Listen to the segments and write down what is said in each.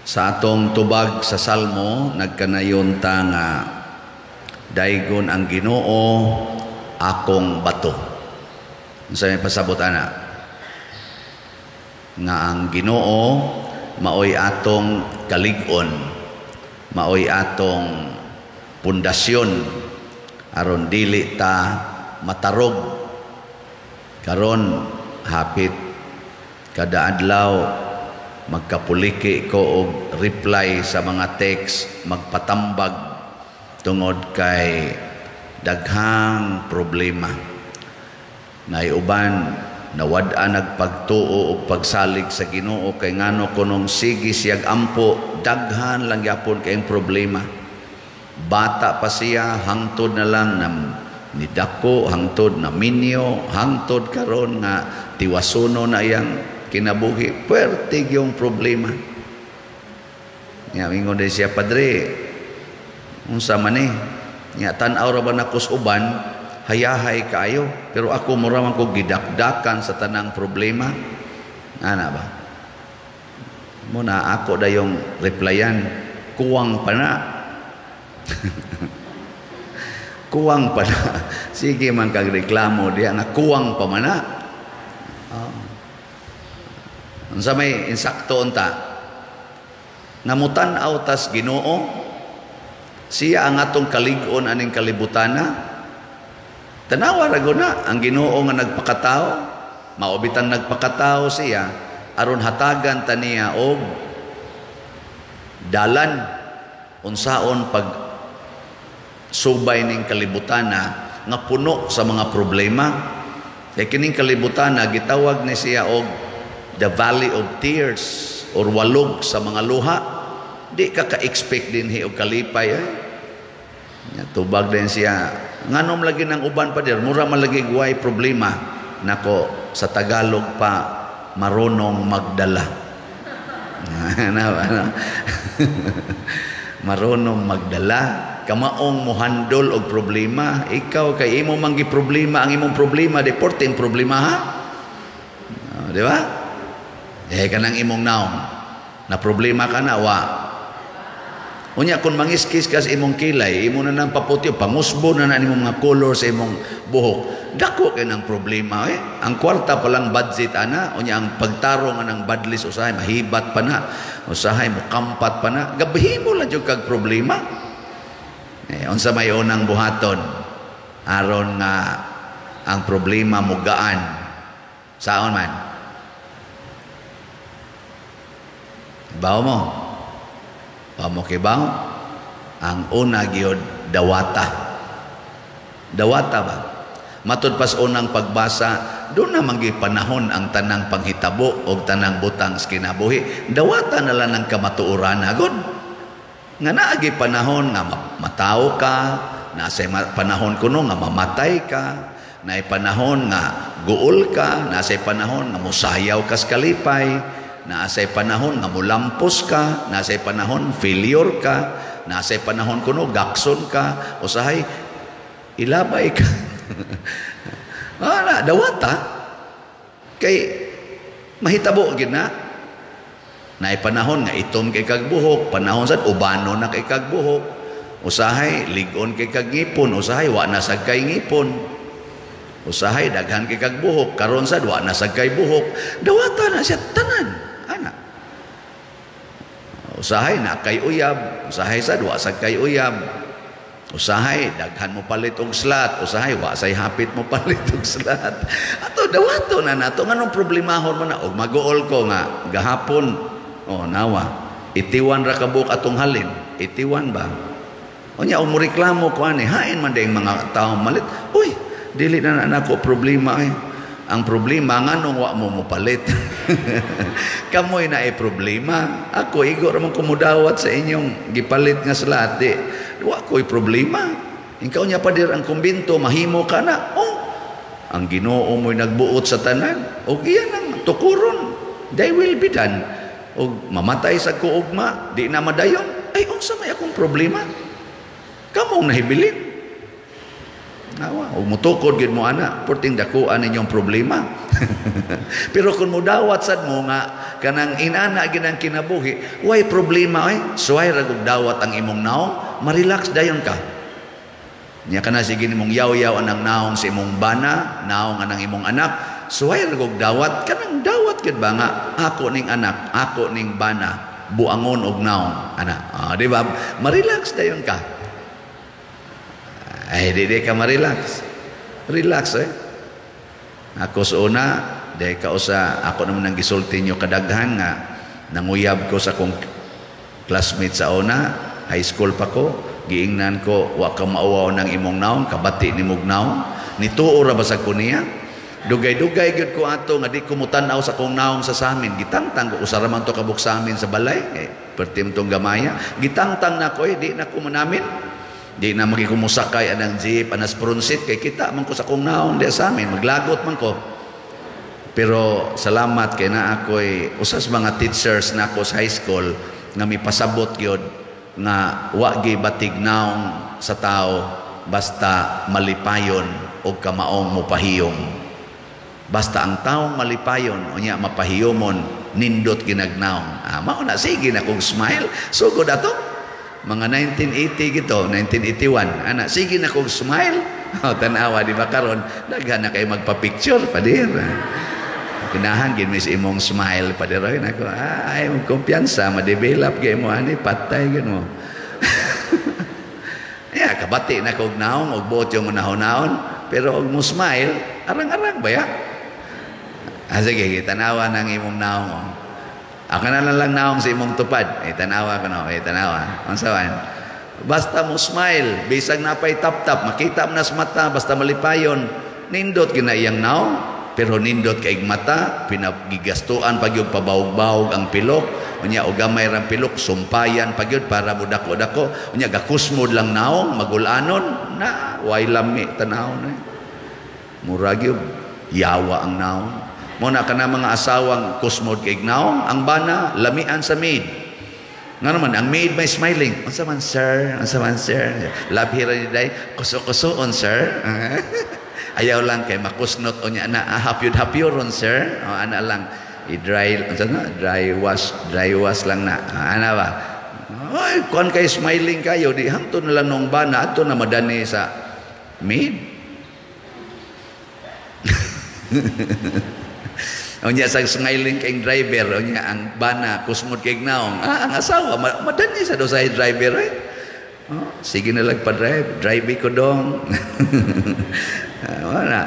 Sa atong tubag sa Salmo nagkanayon ta nga daygon ang Ginoo akong bato. Unsa may pasabot ana? Nga ang Ginoo maoy atong kalig-on, maoy atong pundasyon aron dili ta matarog. Karon hapit kada adlaw magkapuliki ko og reply sa mga text, magpatambag tungod kay daghang problema. Naiuban nawad-an nagpagtuo og pagsalig sa Ginoo kay ngano kunong sige siyag ampo daghan lang gyapon kay problema. Bata pa siya hangtod na lang na nidako, hangtod na minyo, hangtod karon nga tiwasuno na yang kinabuhi, puwerte yung problema. Nga, mingon din siya, Padre, unsa man eh, nga, tanaw ra ba na kusuban, hayahay kayo, pero ako muraman ko gidakdakan sa tanang problema. Ana ba? Muna ako da yung replyan, kuwang pa na. Kuwang pa na. Sige man kag reklamo diya nga kuwang pa man na. Unsa may insakto unta namutan-aw tas Ginoo siya ang atong kalig-on aning kalibutana. Tanawa ra guna ang Ginoo nga nagpakatao, maobitan nagpakatao siya aron hatagan ta niya og dalan unsaon pag subay ning kalibutana nga puno sa mga problema. Kay kining kalibutana gitawag ni siya og the valley of tears or walog sa mga luha. Di ka ka-expect din og kalipay tubag din siya nganom lagi ng uban pa dir mura man lagi guway problema nako sa Tagalog pa marunong magdala. Marunong magdala, kamaong muhandol og problema. Ikaw kay imo manggi problema, ang imong problema di porteng problema ha. Di ba? Kanang imong naong na problema ka na wa. Unya kun mangiskis kas imong kilay, imo na nang paputi pangusbo na imong mga color sa imong buhok. Dako kay nang problema Ang kwarta pa lang budget ana, unya ang pagtarong anang badlis usahay mahibat pa na. Usahay mo kampat pa na. Gabihimo lang jud kag problema. Unsa may unang buhaton aron nga ang problema mugaan. Saon man? Bawo mo. Bawo mo kay bawo. Ang una gyud dawata. Dawata ba? Matud pas unang pagbasa, doon na manggi panahon ang tanang panghitabo o tanang butang sa kinabuhi. Dawata na lang ng kamatuuran agad. Nga naagi panahon nga matao ka, nasa panahon kuno nga mamatay ka, na panahon nga guol ka, nasa panahon nga musayaw ka sa kalipay, nasa panahon nga mulampos ka, nasa panahon failure ka, nasa panahon kuno gakson ka, usahay ilabay ka. Dawata kay mahitabo gid na panahon nga itom kay kag buhok, panahon sad ubano na kay kag buhok, usahay ligon kay kag ngipon, usahay wa na sad kay ngipon, usahay daghan kay kag buhok, karon sad wa na sad kay buhok. Dawata na siya tanan ana. Usahay na kay uyab, usahay sad wa sad kay uyab. Usahay daghan mo palit og slat, usahay wa say hapit mo palit og slat. Ato dawato na nato nganong problemahon man na og maguol ko nga gahapon nawa itiwan ra kabuk atong halin, itiwan ba? Unya umreklamo ko ani hain man dayong mga tawo malit. Uy, dili na nako problema Ang problema nganong wa mo mopalit. Kamoy na problema. Ako igo ra man kumudawat sa inyong gipalit nga slat di. Wa ko'y problema. Ikaw niya pa dir ang kumbinto, mahimo ka na. Ang Ginoo mo'y nagbuot sa tanan. O iyan ang tukuron. They will be done. O mamatay sa kuugma, di na madayon. Ay, unsa may akong problema? Kamong nahibilin. O mutukod gid mo ana, porting dakuan ninyong problema. Pero kung mudawat sad mo nga kanang inana ginang kinabuhi, way problema suway ra gug dawat ang imong naong, ma-relax dayon ka. Nya kana sige nimong yaw-yaw anang naong sa imong bana, naong anang imong anak, suway ra gug dawat kanang dawat gid ba nga ako ning anak, ako ning bana, buangon og naong ana. Di ba? Ma-relax dayon ka. Ay di ka ma-relax. Relax Ako sa una, dahil kausa, ako naman ang gisulti nyo kadaghan nga, nanguyab ko sa kong classmate sa una, high school pa ko, giingnan ko, wa ka mauwaw ng imong naong, kabati ni mong naong, nituora ba sa kuniya? Dugay-dugay gyud ko ato, nga di kumutan-aw sa kong naong sa samin, gitangtang ko, usaraman to kabuk sa amin sa balay, pertim tong gamaya, gitangtang na ko, di na ko manamin, di na magikumusakay anang jeep, anas pronsit, kay kita man ko sa kong naong, di sa amin, maglagot man ko. Pero salamat kay na ako'y usas mga teachers na ako sa high school nga mipasabot gyud nga wa gyud batig naong sa tao basta malipayon o kamaong mopahiyom. Basta ang taong malipayon unya mapahiyomon nindot ginagnaong. Mao na sige na kong smile. Sugod ato mga 1980 gito, 1981. Ana sige na kong smile. Tanawa di ba karon daghan na kay magpa-picture pa dir. Kinahan gid mis imong smile pa dir nako. Ay mo kumpiyansa ma-develop gay mo ani patay gid mo. Ya kabati na kog naong og buot yung nahon-nahon pero og mo smile arang-arang ba ya? Sige tanawa nang imong naong. Ako na lang naong sa imong tupad. Tanawa ko no, tanawa. Unsawan? Basta mo smile, bisag napay tap-tap, makita mo nas mata, basta malipayon, nindot ginaiyang naong, pero nindot kaig mata, pinagigastuan pagyog pabawog-bawog ang pilok, unya o gamay rang pilok, sumpayan pagyod para mo dako-dako, unya gakusmod lang naong, magulanon, na, way lami, tanawon murag yun, yawa ang naong. Muna ka na mga asawang kusmod kaig naong, ang bana, lamian sa maid. Nga naman, ang maid may smiling. Unsa man, sir? Unsa man, sir? Labhira ni day, kuso-kusoon, sir. Ayaw lang kay makusnot o niya na, hapyod-hapyo ron, sir. O, ana lang, i-dry, dry wash lang na. Ana ba? Ay, kuhan kayo smiling kayo, di hangto na lang nung bana, ato na madani sa maid. Unya sa smiling kay driver, unya ang bana kusmod kay naong. Ang asawa madani sa do sa driver sige na lang pa drive ko dong. Wala.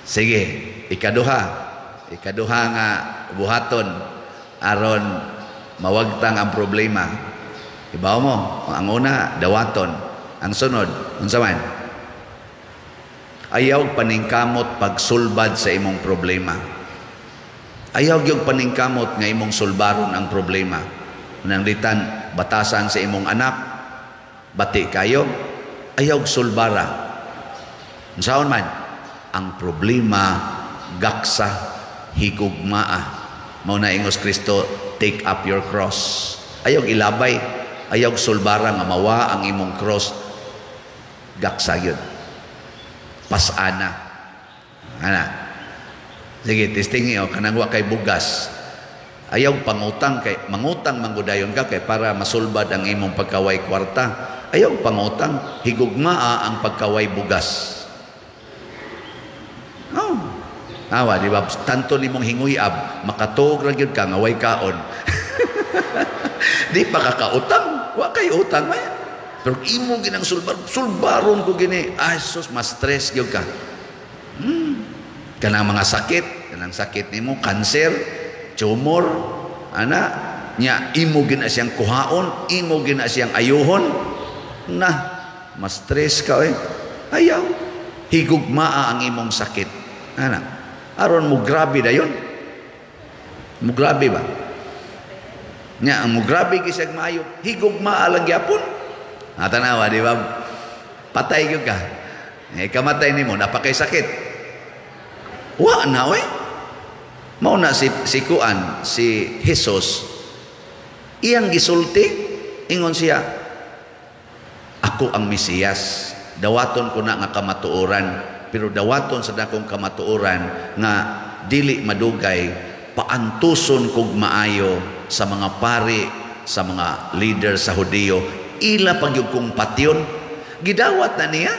Sige, ikaduha nga buhaton aron mawagtang ang problema. Ibaw mo, ang una dawaton, ang sunod unsa man? Ayaw paningkamot pagsulbad sa imong problema. Ayaw gyud paningkamot nga imong sulbaron ang problema. Nang litan batasan sa imong anak, bati kayo, ayaw sulbara. Unsaon man? Ang problema gaksa higugmaa. Mao na ingos Kristo, take up your cross. Ayaw ilabay, ayaw sulbara nga mawa ang imong cross. Gaksa gyud. Pasana. Ana. Sige, testing niyo kanang wa kay bugas. Ayaw pangutang kay mangutang manggudayon ka kay para masulbad ang imong pagkaway kwarta. Ayaw pangutang, higugmaa ang pagkaway bugas. Oh. Awa, di ba? Tanto nimong hinguyab, makatuog ra gyud ka nga way kaon. Di pa kakautang, wa kay utang man. Pero imo ginang sulbaron ko gini. Ay, sus, mas stress yun ka. Kanang mga sakit, kanang sakit nimo, kanser, tumor, nya, imo gina siyang kuhaon, imo gina siyang ayuhon, na, mas stress ka ayaw, higugmaa ang imong sakit. Aron mo grabe na yun. Mo grabe ba? Nya, ang mo grabe kisag maayo, higugmaa lang yapon. Tanawa, di ba? Patay yun ka. Kamatay ni mo, napakay sakit. Wa na, Mao na si Kuan, si Jesus, iyang gisulti, ingon siya, ako ang Mesiyas, dawaton ko na nga kamatuoran, pero dawaton sa dakong kamatuoran nga dili madugay paantuson kog maayo sa mga pari, sa mga leader sa Hudiyo, ila pagyud kong patyon gidawat na niya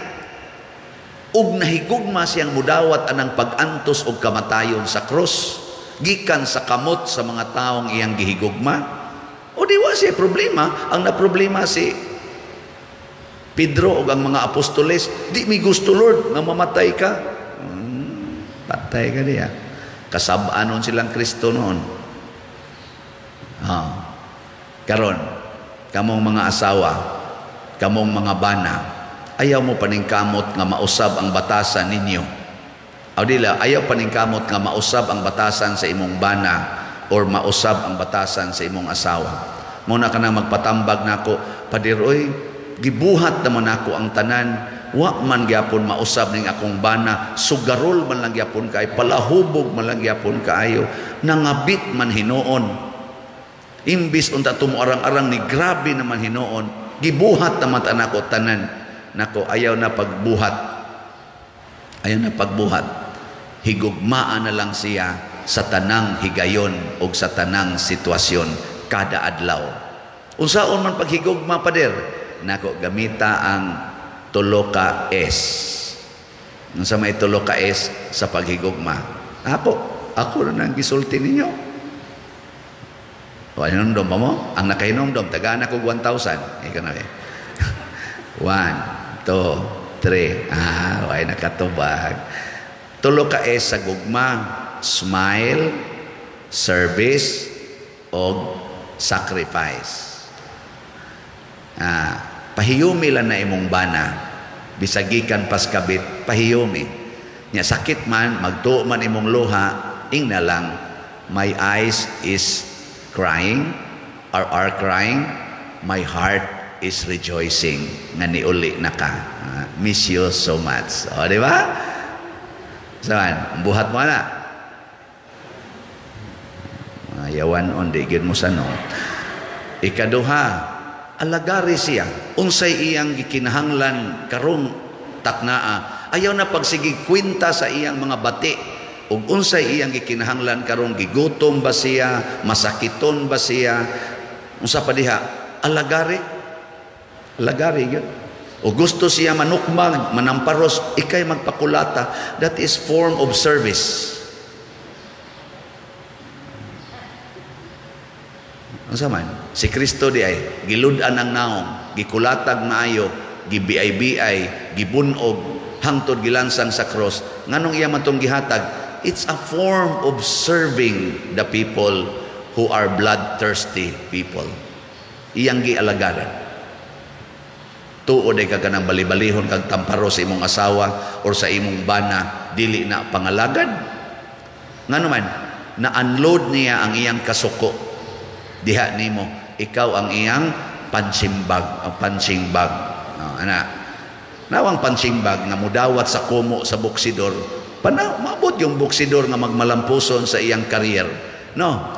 ug nahigugma siyang mudawat anang pag-antos og kamatayon sa krus gikan sa kamot sa mga taong iyang gihigugma. O diwa siya problema, ang naproblema si Pedro ug ang mga apostoles, di mi gusto Lord nga mamatay ka. Patay ka diya. Kasab-anon silang Kristo noon. Karon, kamong mga asawa, kamong mga bana, ayaw mo paningkamot nga mausab ang batasan ninyo. O dila, ayaw paningkamot nga mausab ang batasan sa imong bana or mausab ang batasan sa imong asawa. Muna ka na magpatambag nako, Padiroy, gibuhat naman ako ang tanan, wa man gyapon mausab ning akong bana, sugarol man lang gyapon kay, palahubog man lang gyapon kaayo, nangabit man hinoon. Imbis unta tumuarang-arang ni grabe naman hinoon, gibuhat naman tanako tanan. Nako, ayaw na pagbuhat. Ayaw na pagbuhat. Higugmaan na lang siya sa tanang higayon o sa tanang sitwasyon kada adlaw. Unsaon man paghigugma, Pader? Nako, gamita ang tulo ka S. Unsa may tulo ka S sa paghigugma? Ako na nang gisulti ninyo. O, hinumdom ba mo? Ang nakahinumdom, tagaan ako 1,000. Ikaw na eh. 1, 2, 3. Ay nakatubag. Tulo ka S sa gugma: smile, service, o sacrifice. Pahiyumi lang na imong bana, bisagikan pas kabit, pahiyumi. Nya sakit man, magtuo man imong luha, ingna lang, my eyes is crying, or are crying, my heart is rejoicing. Nga niuli na ka. Miss you so much. O, di ba? Saan? Buhat mo na. Yawan on, digin mo sa no. Ikaduha, alagari siya. Unsay iyang gikinahanglan karong taknaa. Ayaw na pagsigig kwinta sa iyang mga bati. Ug unsay iyang gikinahanglan karong gigutom ba siya, masakiton ba siya. Unsa pa diha? Alagari. Alagari yun. O gusto siya manukmang, manamparos, ikay magpakulata. That is form of service. Ano man? Si Kristo di ay giludan ang naong, gikulatag maayo, gibiay-biay, gibunog, hangtod gilansang sa cross. Nganong iya man tong gihatag? It's a form of serving the people who are bloodthirsty people. Iyang gialagaran. Tuod ay ka kanang balibalihon kag tamparo sa imong asawa or sa imong bana, dili na pangalagad. Ngano man, na-unload niya ang iyang kasuko. Diha nimo, ikaw ang iyang pansimbag, ang pansingbag. Nawang pansingbag nga mudawat sa kumo sa buksidor, maabot yung buksidor nga magmalampuson sa iyang career. No,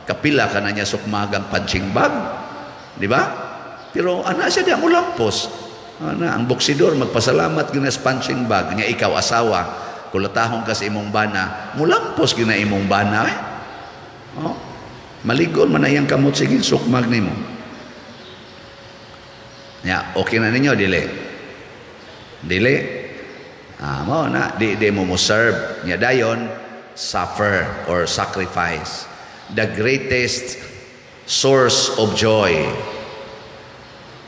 kapila ka na niya sukmagang pansingbag. Di ba? Pero siya diya mulampos. Ang buksidor magpasalamat gina sa pansingbag niya, ikaw asawa, kulatahon ka sa imong bana, mulampos gina imong bana. Maligon man na iyang kamot, sige, sukmag nimo. Okay na ninyo, dili. Dili. Mo na, di mo serve. Nya dayon, suffer or sacrifice. The greatest source of joy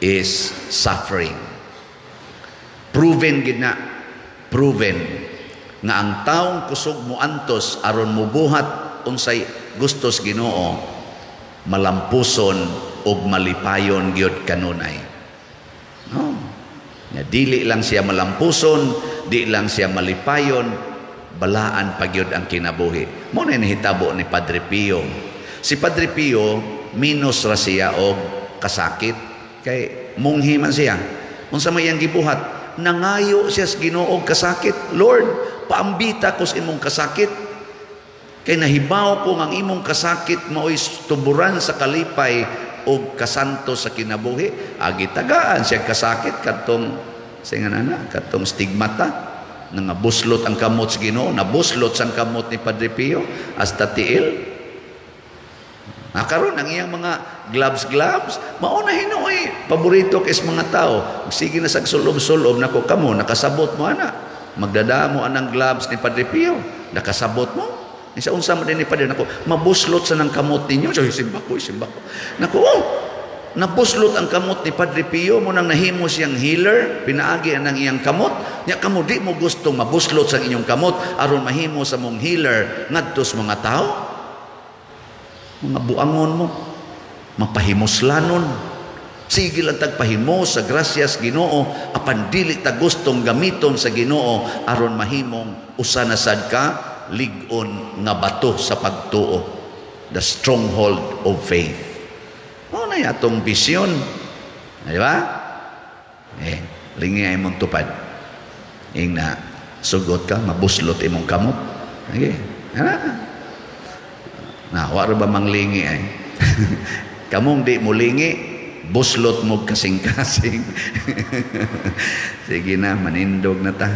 is suffering. Proven gid na. Proven nga ang taong kusog mo antos aron mubuhat unsay gustos Ginoo, malampuson og malipayon gyud kanunay. Dili lang siya malampuson, di lang siya malipayon, balaan pa gyud ang kinabuhi. Mo na nahitabo ni Padre Pio. Si Padre Pio minus ra siya og kasakit kay munghi man siya. Unsa may iyang gibuhat? Nangayo siya sa Ginoo og kasakit. Lord, paambita ko sa imong kasakit. Kay nahibaw ko ang imong kasakit mao'y tuburan sa kalipay o kasanto sa kinabuhi. Agitagaan siya kasakit katong katong stigmata. nangabuslot ang kamot sa Ginoo, nabuslot sang kamot ni Padre Pio hasta tiil. Karon ang iyang mga gloves, mauna hinoy, paborito kis mga tao. Sige na sag sulob-sulob, nako kamo, nakasabot mo ana. Magdadamo anang gloves ni Padre Pio, nakasabot mo. Isa unsa man din ni Padre, nako, mabuslot sa nang kamot ninyo. So, simba ko. Nako, nabuslot ang kamot ni Padre Pio, mo nang nahimo siyang healer, pinaagi ang iyang kamot. Nya kamo di mo gustong mabuslot sa inyong kamot, aron mahimo sa mong healer ngadto sa mga tao. Mga buangon mo, mapahimuslanon. Sige lang tagpahimos sa grasyas Ginoo, apan dili ta gustong gamiton sa Ginoo aron mahimong usa na sad ka lig-on nga bato sa pagtuo, the stronghold of faith. Na atong bisyon, di ba? Lingi ay mong tupad. Ing na sugot ka, mabuslot imong kamot. Okay, wala ba manglingi ay? Kamong di mo lingi, buslot mo kasing-kasing. Sige na, manindog na ta.